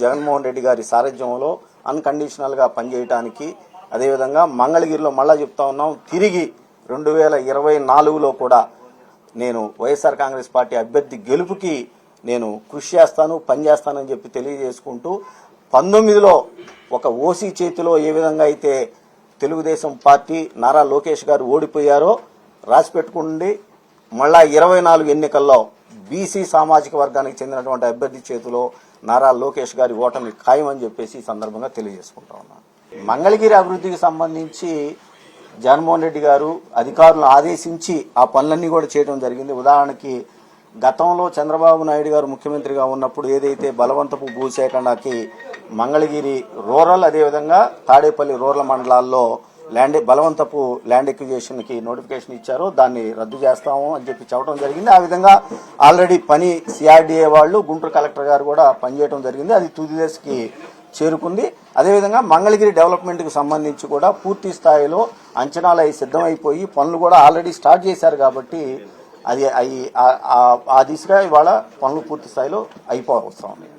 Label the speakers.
Speaker 1: జగన్మోహన్ రెడ్డి గారి సారథ్యంలో అన్కండిషనల్గా పనిచేయడానికి, అదేవిధంగా మంగళగిరిలో మళ్ళా చెప్తా ఉన్నాం, తిరిగి 2024లో కూడా నేను వైఎస్ఆర్ కాంగ్రెస్ పార్టీ అభ్యర్థి గెలుపుకి నేను కృషి చేస్తాను, పనిచేస్తానని చెప్పి తెలియజేసుకుంటూ 19లో ఒక ఓసీ చేతిలో ఏ విధంగా అయితే తెలుగుదేశం పార్టీ నారా లోకేష్ గారు ఓడిపోయారో రాసిపెట్టుకుండి, మళ్ళా 24 ఎన్నికల్లో బీసీ సామాజిక వర్గానికి చెందినటువంటి అభ్యర్థి చేతిలో నారా లోకేష్ గారి ఓటమి ఖాయమని చెప్పేసి ఈ సందర్భంగా తెలియజేసుకుంటా ఉన్నాను. మంగళగిరి అభివృద్ధికి సంబంధించి జగన్మోహన్ రెడ్డి గారు అధికారులను ఆదేశించి ఆ పనులన్నీ కూడా చేయడం జరిగింది. ఉదాహరణకి గతంలో చంద్రబాబు నాయుడు గారు ముఖ్యమంత్రిగా ఉన్నప్పుడు ఏదైతే బలవంతపు భూసేకరణకి మంగళగిరి రూరల్, అదేవిధంగా తాడేపల్లి రూరల్ మండలాల్లో బలవంతపు ల్యాండ్ ఎక్విజిషన్ కి నోటిఫికేషన్ ఇచ్చారో దాన్ని రద్దు చేస్తాము అని చెప్పి చెప్పడం జరిగింది. ఆ విధంగా ఆల్రెడీ పని సిఆర్డీఏ వాళ్ళు, గుంటూరు కలెక్టర్ గారు కూడా పనిచేయడం జరిగింది. అది తుది దశకి చేరుకుంది. అదేవిధంగా మంగళగిరి డెవలప్మెంట్ కి సంబంధించి కూడా పూర్తి స్థాయిలో అంచనాలు అవి సిద్ధమైపోయి పనులు కూడా ఆల్రెడీ స్టార్ట్ చేశారు. కాబట్టి అది ఆ దిశగా ఇవాళ పనులు పూర్తి స్థాయిలో అయిపోవస్తాయి.